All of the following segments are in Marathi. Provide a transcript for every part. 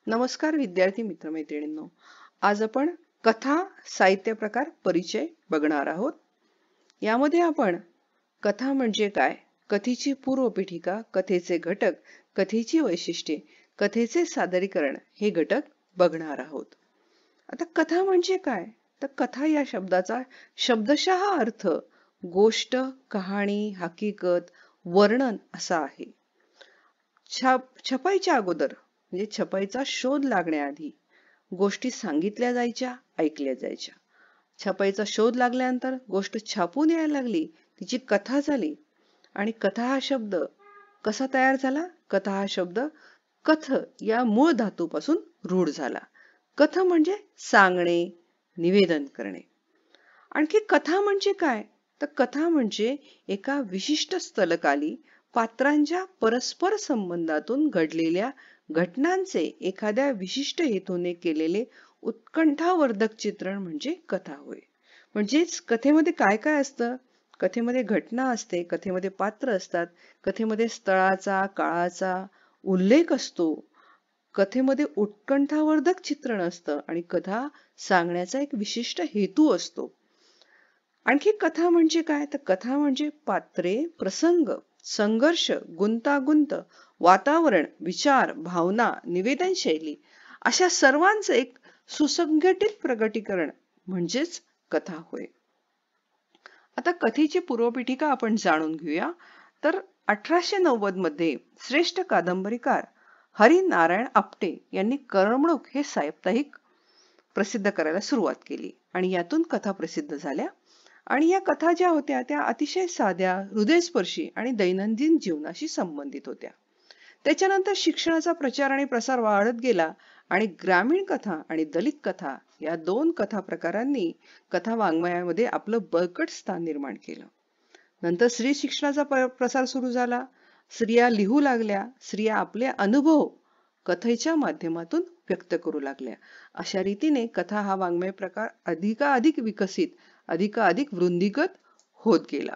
नमस्कार विद्यार्थी मित्रमैत्रिणींनो. आज आपण कथा साहित्य प्रकार परिचय बघणार आहोत. यामध्ये आपण कथा म्हणजे काय, कथेची पूर्वपीठिका, कथेचे घटक, कथेची वैशिष्ट्ये, कथेचे सादरीकरण हे घटक बघणार आहोत. आता कथा म्हणजे काय, तर कथा या शब्दाचा शब्दशः अर्थ गोष्ट, कहाणी, हकीकत, वर्णन असा आहे. छपाईच्या अगोदर म्हणजे छपाईचा शोध लागण्याआधी गोष्टी सांगितल्या जायच्या, ऐकल्या जायच्या. छपाईचा शोध लागल्यानंतर गोष्ट छापून यायला लागली, तिची कथा झाली. आणि कथा हा शब्द कसा तयार झाला? कथा हा शब्द कथ या मूळ धातूपासून रूढ झाला. कथ म्हणजे सांगणे, निवेदन करणे. आणखी कथा म्हणजे काय, तर कथा म्हणजे एका विशिष्ट स्थलकाली पात्रांच्या परस्पर संबंधातून घडलेल्या घटनांचे एखाद्या विशिष्ट हेतूने केलेले उत्कंठावर्धक चित्रण म्हणजे कथा होय. म्हणजेच कथेमध्ये काय काय असतं? कथेमध्ये घटना असते, कथेमध्ये पात्र असतात, कथेमध्ये स्थळाचा, काळाचा उल्लेख असतो, कथेमध्ये उत्कंठावर्धक चित्रण असतं आणि कथा सांगण्याचा एक विशिष्ट हेतू असतो. आणखी कथा म्हणजे काय, तर कथा म्हणजे पात्रे, प्रसंग, संघर्ष, गुंतागुंत, वातावरण, विचार, भावना, निवेदन शैली अशा सर्वांचे एक सुसंघटित प्रगटीकरण म्हणजेच कथा होय. आता कथेची पूर्वपीठिका आपण जाणून घेऊया. तर 1890 मध्ये श्रेष्ठ कादंबरीकार हरिनारायण आपटे यांनी करमणूक हे साप्ताहिक प्रसिद्ध करायला सुरुवात केली आणि यातून कथा प्रसिद्ध झाल्या. आणि या कथा ज्या होत्या त्या अतिशय साध्या, हृदयस्पर्शी आणि दैनंदिन जीवनाशी संबंधित होत्या. त्याच्यानंतर शिक्षणाचा प्रचार आणि प्रसार वाढत गेला आणि ग्रामीण कथा आणि दलित कथा या दोन कथा प्रकारांनी कथा वाङ्मयामध्ये आपलं बळकट स्थान निर्माण केलं. नंतर स्त्री शिक्षणाचा प्रसार सुरू झाला. स्त्रिया लिहू लागल्या, स्त्रिया आपले अनुभव कथेच्या माध्यमातून व्यक्त करू लागल्या. अशा रीतीने कथा हा वाङ्मय प्रकार अधिकाधिक विकसित, अधिकाधिक वृद्धिंगत होत गेला.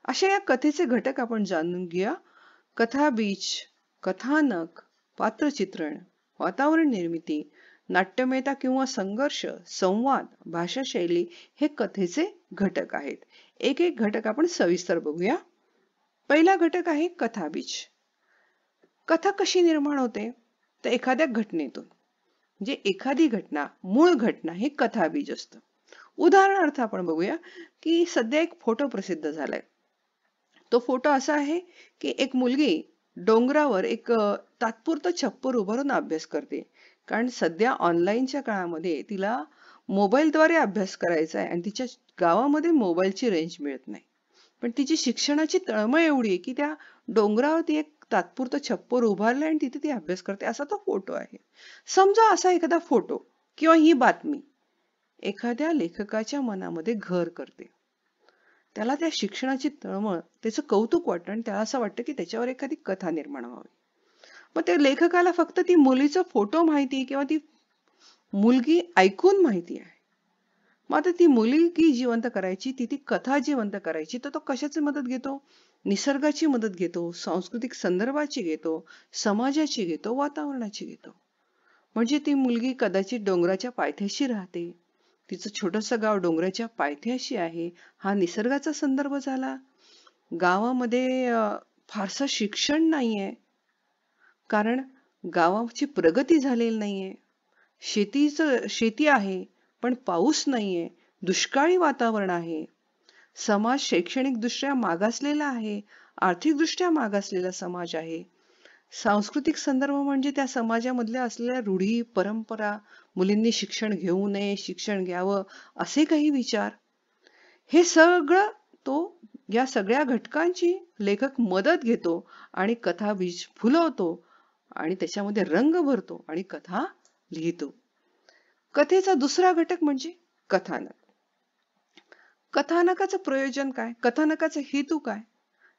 अशा या कथेचे घटक आपण जाणून घेऊया. कथाबीज, कथानक, पात्रचित्रण, वातावरण निर्मिती, नाट्यमयता किंवा संघर्ष, संवाद, भाषा शैली हे कथेचे घटक आहेत. एक एक घटक आपण सविस्तर बघूया. पहिला घटक आहे कथाबीज. कथा कशी निर्माण होते, तर एखाद्या घटनेतून. म्हणजे एखादी घटना, मूळ घटना हे कथाबीज असतं. उदाहरणार्थ आपण बघूया की सध्या एक फोटो प्रसिद्ध झालाय. तो फोटो असा आहे की एक मुलगी डोंगरावर एक तात्पुरतं छप्पर उभारून अभ्यास करते. कारण सध्या ऑनलाईनच्या काळामध्ये तिला मोबाईलद्वारे अभ्यास करायचा आहे आणि तिच्या गावामध्ये मोबाईलची रेंज मिळत नाही. पण तिची शिक्षणाची तळमळ एवढी आहे की त्या डोंगरावरती एक तात्पुरतं छप्पर उभारलंय आणि तिथे ती अभ्यास करते, असा तो फोटो आहे. समजा असा एखादा फोटो किंवा ही बातमी एखाद्या लेखकाच्या मनामध्ये घर करते. त्याला त्या शिक्षणाची तळमळ, त्याचं कौतुक वाटतं आणि त्याला असं वाटतं की त्याच्यावर एखादी कथा निर्माण व्हावी. मग त्या लेखकाला फक्त ती मुलीचा फोटो माहिती किंवा ती मुलगी ऐकून माहिती आहे. मग आता ती मुलगी जिवंत करायची, ती कथा जिवंत करायची, तर तो कशाची मदत घेतो? निसर्गाची मदत घेतो, सांस्कृतिक संदर्भाची घेतो, समाजाची घेतो, वातावरणाची घेतो. म्हणजे ती मुलगी कदाचित डोंगराच्या पायथ्याशी राहते, तिचं छोटंसं गाव डोंगराच्या पायथ्याशी आहे, हा निसर्गाचा संदर्भ झाला. गावामध्ये फारसं शिक्षण नाहीये, कारण गावाची प्रगती झालेली नाहीये. शेती आहे पण पाऊस नाहीये, दुष्काळी वातावरण आहे. समाज शैक्षणिक दृष्ट्या मागासलेला आहे, आर्थिक दृष्ट्या मागासलेला समाज आहे. सांस्कृतिक संदर्भ म्हणजे त्या समाजामधल्या असलेल्या रूढी, परंपरा, मुलींनी शिक्षण घेऊ नये, शिक्षण घ्यावं असे काही विचार. हे सगळं तो या सगळ्या घटकांची लेखक मदत घेतो आणि कथा बीज फुलवतो आणि त्याच्यामध्ये रंग भरतो आणि कथा लिहितो. कथेचा दुसरा घटक म्हणजे कथानक. कथानकाचं प्रयोजन काय, कथानकाचा हेतू काय,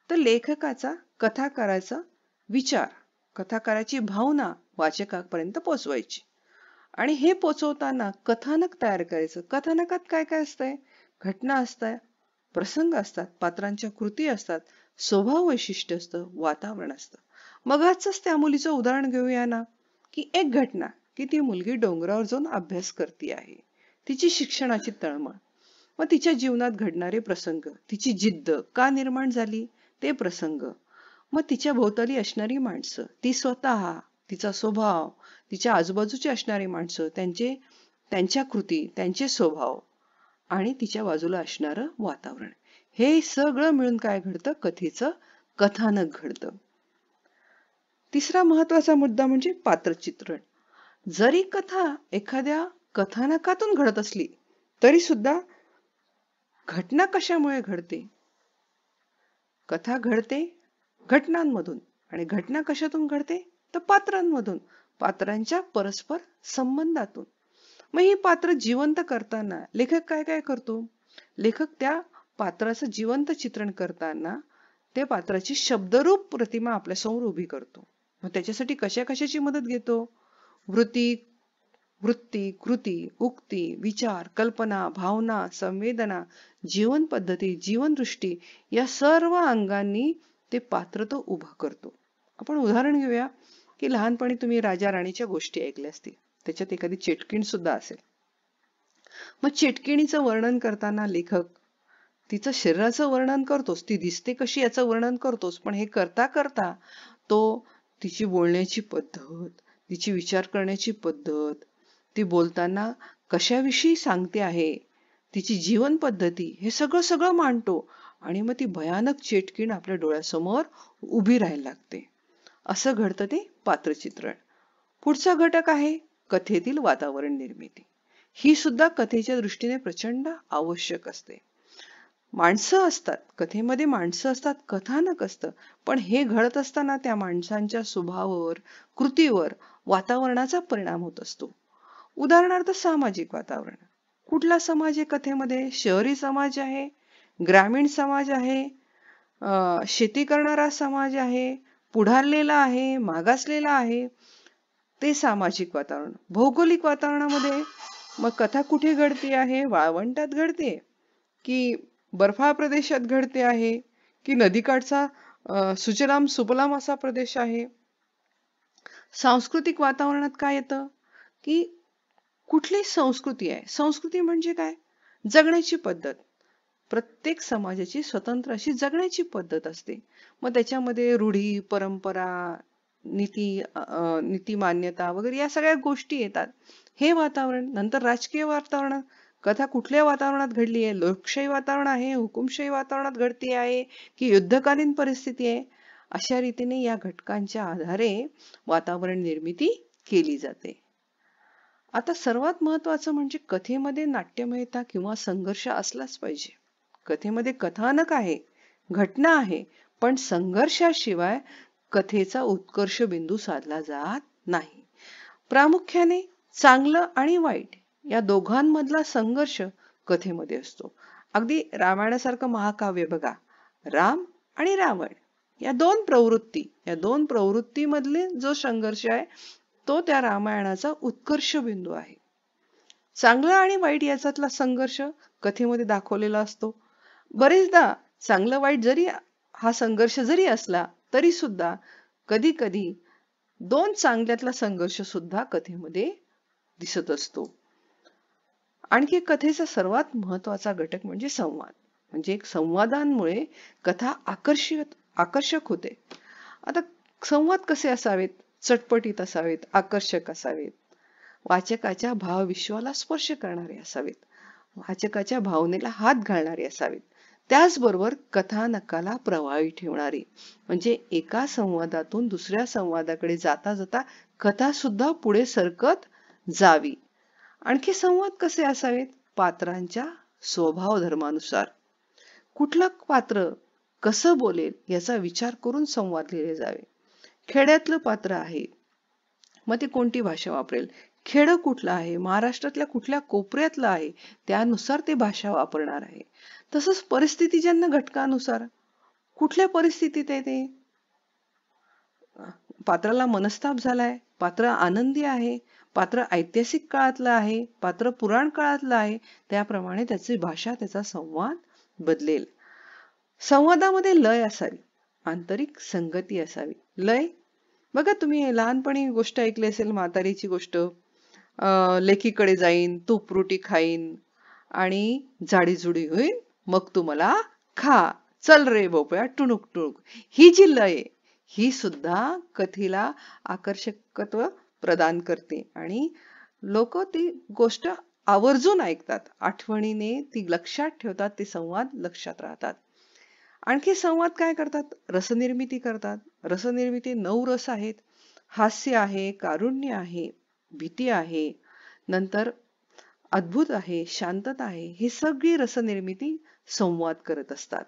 तर लेखकाचा कथाकाराचा विचार, कथाकाराची भावना वाचकापर्यंत पोहोचवायची. आणि हे पोहोचवताना कथानक तयार करायचं. कथानकात काय काय असतंय? घटना असतात, प्रसंग असतात, पात्रांच्या कृती असतात, स्वभाव वैशिष्ट्य असतं, वातावरण असतं. मग आजच त्या मुलीचं उदाहरण घेऊया ना, की एक घटना की ती मुलगी डोंगरावर जाऊन अभ्यास करते आहे, तिची शिक्षणाची तळमळ, मग तिच्या जीवनात घडणारे प्रसंग, तिची जिद्द का निर्माण झाली ते प्रसंग, मग तिच्या भोवताली असणारी माणसं, ती स्वतः, तिचा स्वभाव, तिच्या आजूबाजूची असणारी माणसं, त्यांच्या कृती, त्यांचे स्वभाव आणि तिच्या बाजूला असणारं वातावरण, हे सगळं मिळून काय घडतं, कथेचं कथानक घडतं. तिसरा महत्वाचा मुद्दा म्हणजे पात्रचित्रण. जरी कथा एखाद्या कथानकातून घडत असली तरी सुद्धा घटना कशामुळे घडते? कथा घडते घटनांमधून, आणि घटना कशातून घडते तर पात्रांमधून, पात्रांच्या परस्पर संबंधातून. मग ही पात्र जिवंत करताना लेखक काय काय करतो? लेखक त्या पात्राचं जिवंत चित्रण करताना त्या पात्राची शब्दरूप प्रतिमा आपल्या समोर उभी करतो. मग त्याच्यासाठी कशा कशाची मदत घेतो? वृत्ती, कृती, उक्ती, विचार, कल्पना, भावना, संवेदना, जीवन पद्धती, जीवनदृष्टी या सर्व अंगांनी ते पात्र तो उभं करतो. आपण उदाहरण घेऊया की लहानपणी तुम्ही राजा राणीच्या गोष्टी ऐकल्या असतील, त्याच्यात एखादी चेटकीण सुद्धा असेल. मग चेटकिणीचं वर्णन करताना लेखक तिचं शरीराचं वर्णन करतोच, ती दिसते कशी याचं वर्णन करतोच, पण हे करता करता तो तिची बोलण्याची पद्धत, तिची विचार करण्याची पद्धत, ती बोलताना कशाविषयी सांगते आहे, तिची जीवन पद्धती, हे सगळं सगळं मांडतो आणि मग ती भयानक चेटकीण आपल्या डोळ्यासमोर उभी राहायला लागते. असं घडतं ते पात्रचित्रण. पुढचा घटक आहे कथेतील वातावरण निर्मिती. ही सुद्धा कथेच्या दृष्टीने प्रचंड आवश्यक असते. माणसं असतात कथेमध्ये, माणसं असतात, कथानक असतं, पण हे घडत असताना त्या माणसांच्या स्वभावावर, कृतीवर, वातावरणाचा परिणाम होत असतो. उदाहरणार्थ सामाजिक वातावरण. कुठला समाज आहे कथेमध्ये? शहरी समाज आहे, ग्रामीण समाज आहे, शेती करणारा समाज आहे, पुढारलेला आहे, मागासलेला आहे, ते सामाजिक वातावरण. भौगोलिक वातावरणामध्ये मग कथा कुठे घडते आहे? वाळवंटात घडते की बर्फाळ प्रदेशात घडते आहे की नदीकाठचा सुजलाम सुफलाम असा प्रदेश आहे? सांस्कृतिक वातावरणात काय येतं की कुठली संस्कृती आहे? संस्कृती म्हणजे काय? जगण्याची पद्धत. प्रत्येक समाजाची स्वतंत्र अशी जगण्याची पद्धत असते. मग त्याच्यामध्ये रूढी, परंपरा, नीती मान्यता वगैरे या सगळ्या गोष्टी येतात. हे वातावरण. नंतर राजकीय वातावरण. कथा कुठल्या वातावरणात घडली आहे? लोकशाही वातावरण आहे, हुकुमशाही वातावरणात घडते आहे की युद्धकालीन परिस्थिती आहे? अशा रीतीने या घटकांच्या आधारे वातावरण निर्मिती केली जाते. आता सर्वात महत्वाचं म्हणजे कथेमध्ये नाट्यमयता किंवा संघर्ष असलाच पाहिजे. कथेमध्ये कथानक आहे, घटना आहे, पण संघर्षाशिवाय कथेचा उत्कर्ष बिंदू साधला जात नाही. प्रामुख्याने चांगलं आणि वाईट या दोघांमधला संघर्ष कथेमध्ये असतो. अगदी रामायणासारखं महाकाव्य बघा, राम आणि रावण या दोन प्रवृत्तीमधले जो संघर्ष आहे तो त्या रामायणाचा उत्कर्ष बिंदू आहे. चांगलं आणि वाईट याच्यातला संघर्ष कथेमध्ये दाखवलेला असतो. बरेचदा चांगलं वाईट जरी हा संघर्ष जरी असला तरी सुद्धा कधी कधी दोन चांगल्यातला संघर्ष सुद्धा कथेमध्ये दिसत असतो. आणखी कथेचा सर्वात महत्वाचा घटक म्हणजे संवाद. म्हणजे संवादांमुळे कथा आकर्षक होते. आता संवाद कसे असावेत? चटपटीत असावेत, आकर्षक असावेत, वाचकाच्या भावविश्वाला स्पर्श करणारे असावेत, वाचकाच्या भावनेला हात घालणारे असावेत, त्याचबरोबर कथानकाला प्रभावी ठेवणारे, म्हणजे एका संवादातून दुसऱ्या संवादाकडे जाता जाता कथा सुद्धा पुढे सरकत जावी. आणखी संवाद कसे असावेत? पात्रांच्या स्वभाव धर्मानुसार. कुठलं पात्र कसं बोलेल याचा विचार करून संवाद लिहिले जावे. खेड्यातलं पात्र आहे, मग ते कोणती भाषा वापरेल? खेड कुठलं आहे? महाराष्ट्रातल्या कुठल्या कोपऱ्यातलं आहे? त्यानुसार ते भाषा वापरणार आहे. तसंच परिस्थितीजन्य घटकानुसार कुठल्या परिस्थितीत आहे ते? पात्राला मनस्ताप झालाय, पात्र आनंदी आहे, पात्र ऐतिहासिक काळातलं आहे, पात्र पुराण काळातलं आहे, त्याप्रमाणे त्याची भाषा, त्याचा संवाद बदलेल. संवादामध्ये लय असावी, आंतरिक संगती असावी. लय बघा तुम्ही लहानपणी गोष्ट ऐकली असेल, म्हातारीची गोष्ट. लेकीकडे जाईन, तूप रोटी खाईन आणि जाडीजुडी होईन, मग तू मला खा. चल रे भोपळ्या टुणूक टुणूक. ही जी लय आहे, ही सुद्धा कथेला आकर्षकत्व प्रदान करते आणि लोक ती गोष्ट आवर्जून ऐकतात. आठवणीने ती लक्षात ठेवतात, ते संवाद लक्षात राहतात. आणखी संवाद काय करतात? रसनिर्मिती करतात. रसनिर्मिती 9 रस आहेत. हास्य आहे, कारुण्य आहे, भीती आहे, नंतर अद्भुत आहे, शांतता आहे. ही सगळी रसनिर्मिती संवाद करत असतात.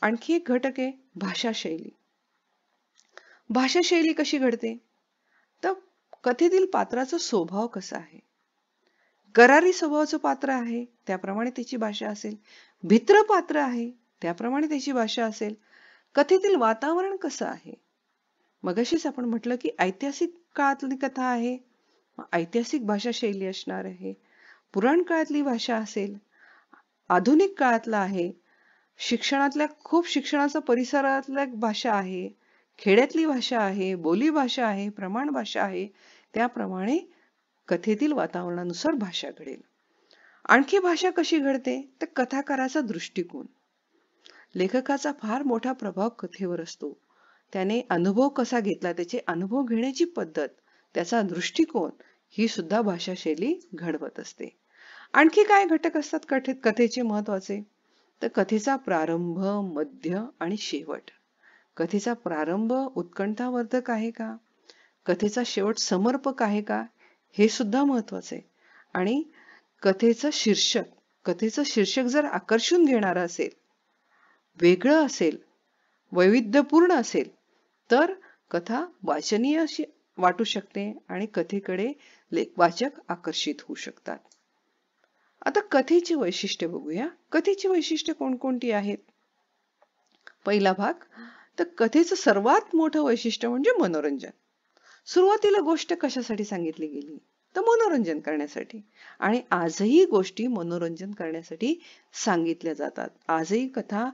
आणखी एक घटक आहे भाषा शैली. भाषा शैली कशी घडते? तर कथेतील पात्राचा स्वभाव कसा आहे. करारी स्वभावाचं पात्र आहे, त्याप्रमाणे त्याची भाषा असेल. भित्र पात्र आहे, त्याप्रमाणे त्याची भाषा असेल. कथेतील वातावरण कसं आहे. मगाशीच आपण म्हटलं की ऐतिहासिक काळातली कथा आहे, ऐतिहासिक भाषा शैली असणार आहे. पुराण काळातली भाषा असेल, आधुनिक काळातला आहे, खूप शिक्षणाचा परिसरातल्या भाषा आहे, खेड्यातली भाषा आहे, बोली भाषा आहे, प्रमाण भाषा आहे. त्याप्रमाणे कथेतील वातावरणानुसार भाषा घडेल. आणखी भाषा कशी घडते? तर कथाकाराचा दृष्टिकोन. लेखकाचा फार मोठा प्रभाव कथेवर असतो. त्याने अनुभव कसा घेतला, त्याचे अनुभव घेण्याची पद्धत, त्याचा दृष्टिकोन, ही सुद्धा भाषा शैली घडवत असते. आणखी काय घटक असतात कथेचे महत्वाचे? तर कथेचा प्रारंभ, मध्य आणि शेवट. कथेचा प्रारंभ उत्कंठावर्धक आहे का? कथेचा शेवट समर्पक आहे का? हे सुद्धा महत्वाचे आहे. आणि कथेचं शीर्षक जर आकर्षून घेणारं असेल, वेगळं असेल, वैविध्यपूर्ण असेल, तर कथा वाचनीय अशी वाटू शकते आणि कथेकडे वाचक आकर्षित होऊ शकतात. आता कथेची वैशिष्ट्य बघूया. कथेची वैशिष्ट्य कोणकोणती आहेत? पहिला भाग, तर कथेचं सर्वात मोठं वैशिष्ट्य म्हणजे मनोरंजन. सुरुवातीला गोष्ट कशासाठी सांगितली गेली? तर मनोरंजन करण्यासाठी. आणि आजही गोष्टी मनोरंजन करण्यासाठी सांगितल्या जातात. आजही कथा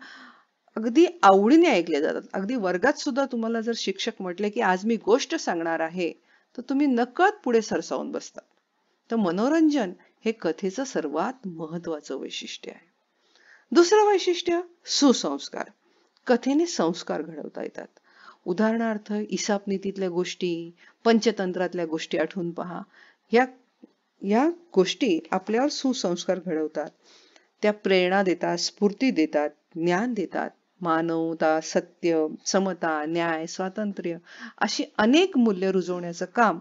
अगदी आवडीने ऐकल्या जातात. अगदी वर्गात सुद्धा तुम्हाला जर शिक्षक म्हटले की आज मी गोष्ट सांगणार आहे, तर तुम्ही नकळत पुढे सरसावून बसतात. तर मनोरंजन हे कथेचं सर्वात महत्वाचं वैशिष्ट्य आहे. दुसरं वैशिष्ट्य, सुसंस्कार. कथेने संस्कार घडवता येतात. उदाहरणार्थ इसाप नीतीतल्या गोष्टी, पंचतंत्रातल्या गोष्टी आठवून पहा. या गोष्टी आपल्यावर सुसंस्कार घडवतात. त्या प्रेरणा देतात, स्फूर्ती देतात, ज्ञान देतात. मानवता, सत्य, समता, न्याय, स्वातंत्र्य अशी अनेक मूल्य रुजवण्याचं काम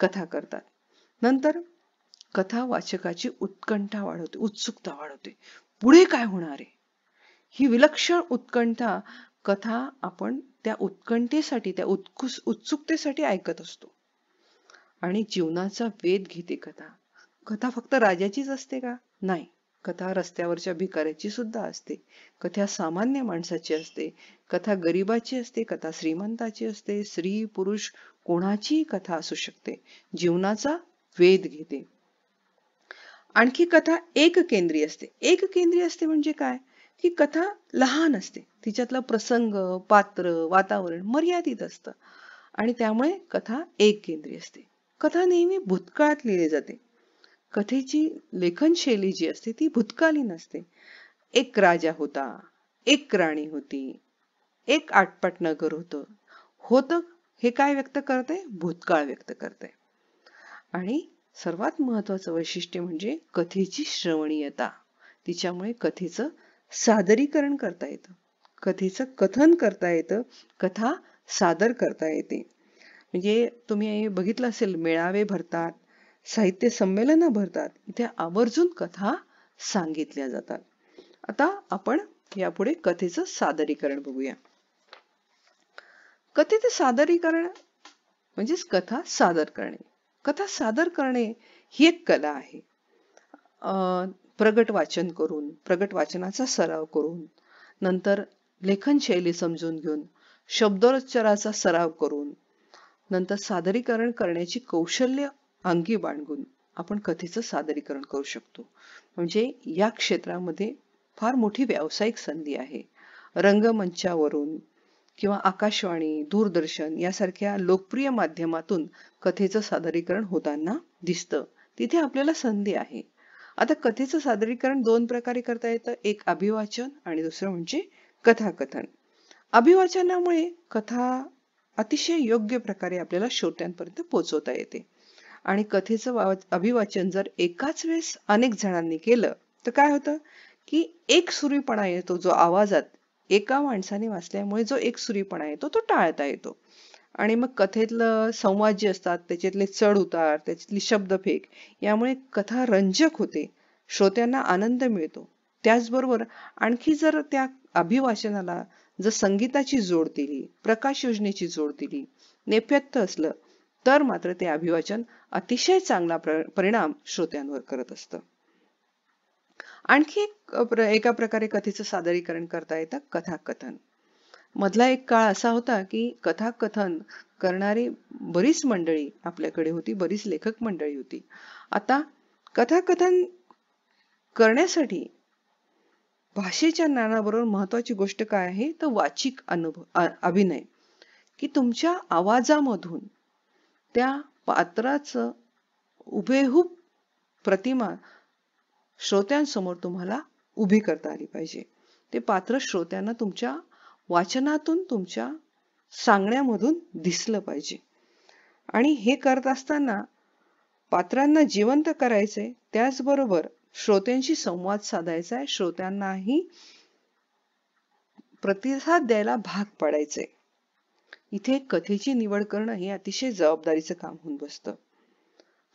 कथा करतात. नंतर कथा वाचकाची उत्कंठा वाढवते, उत्सुकता वाढवते. पुढे काय होणार आहे, ही विलक्षण उत्कंठा कथा आपण त्या उत्कंठेसाठी, त्या उत्सुकतेसाठी ऐकत असतो. आणि जीवनाचा वेध घेते कथा. कथा फक्त राजाचीच असते का? नाही. कथा रस्त्यावरच्या भिकाऱ्याची सुद्धा असते. कथा सामान्य माणसाची असते. कथा गरिबाची असते, कथा श्रीमंताची असते. स्त्री पुरुष कोणाचीही कथा असू शकते. जीवनाचा वेध घेते. आणखी कथा एककेंद्री असते. एककेंद्री असते म्हणजे काय? की कथा लहान असते. तिच्यातला प्रसंग, पात्र, वातावरण मर्यादित असतं आणि त्यामुळे कथा एककेंद्री असते. कथा नेहमी भूतकाळात लिहिली जाते. कथेची लेखन शैली जी असते ती भूतकालीन असते. एक राजा होता, एक राणी होती, एक आटपाट नगर होतं हे काय व्यक्त करते? भूतकाळ व्यक्त करते. आणि सर्वात महत्वाचं वैशिष्ट्य म्हणजे कथेची श्रवणीयता. तिच्यामुळे कथेचं सादरीकरण करता येतं, कथेचं कथन करता येतं, कथा सादर करता येते. म्हणजे तुम्ही बघितलं असेल, मेळावे भरतात, साहित्य संमेलन भरतात, इथे आवर्जून कथा सांगितल्या जातात. आता आपण यापुढे कथेचं सादरीकरण बघूया. कथेचं सादरीकरण म्हणजेच कथा सादर करणे. कथा सादर करणे ही एक कला आहे. प्रगट वाचन करून, प्रगट वाचनाचा सराव करून, नंतर लेखन शैली समजून घेऊन, शब्दोच्चाराचा सराव करून, नंतर सादरीकरण करण्याची कौशल्य अंगी बाळगून आपण कथेचं सादरीकरण करू शकतो. म्हणजे या क्षेत्रामध्ये फार मोठी व्यावसायिक संधी आहे. रंगमंचावरून किंवा आकाशवाणी, दूरदर्शन यासारख्या लोकप्रिय माध्यमातून कथेचं सादरीकरण होताना दिसतं. तिथे आपल्याला संधी आहे. आता कथेचं सादरीकरण 2 प्रकारे करता येतं. एक अभिवाचन आणि दुसरं म्हणजे कथाकथन. अभिवाचनामुळे कथा अतिशय योग्य प्रकारे आपल्याला श्रोत्यांपर्यंत पोहोचवता येते. आणि कथेचं अभिवाचन जर एकाच वेळेस अनेक जणांनी केलं तर काय होतं की एकसुरीपणा येतो. जो आवाजात एका माणसाने वाचल्यामुळे जो एकसुरीपणा येतो तो टाळता येतो. आणि मग कथेतलं संवाद जे असतात, त्याच्यातले चढ उतार, त्याच्यातली शब्दफेक यामुळे कथा रंजक होते, श्रोत्यांना आनंद मिळतो. त्याचबरोबर आणखी जर त्या अभिवाचनाला जर संगीताची जोड दिली, प्रकाश योजनेची जोड दिली, नेपथ्य असलं तर मात्र ते अभिवाचन अतिशय चांगला परिणाम श्रोत्यांवर करत असतं. आणखी एका प्रकारे कथेचं सादरीकरण करता येतं कथाकथन. मधला एक काळ असा होता की कथाकथन करणारी बरीच मंडळी आपल्याकडे होती, बरीच लेखक मंडळी होती. आता कथाकथन करण्यासाठी भाषेच्या ज्ञानाबरोबर महत्वाची गोष्ट काय आहे तर वाचिक अभिनय, की तुमच्या आवाजामधून त्या पात्राचं हुबेहूब प्रतिमा श्रोत्यांसमोर तुम्हाला उभी करता आली पाहिजे. ते पात्र श्रोत्यांना तुमच्या वाचनातून, तुमच्या सांगण्यामधून दिसलं पाहिजे. आणि हे करत असताना पात्रांना जिवंत करायचे, त्याचबरोबर श्रोत्यांशी संवाद साधायचा आहे, श्रोत्यांनाही प्रतिसाद द्यायला भाग पाडायचे. इथे कथेची निवड करणं हे अतिशय जबाबदारीचं काम होऊन बसतं.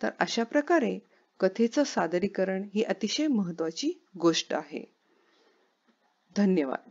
तर अशा प्रकारे कथेचं सादरीकरण ही अतिशय महत्वाची गोष्ट आहे. धन्यवाद.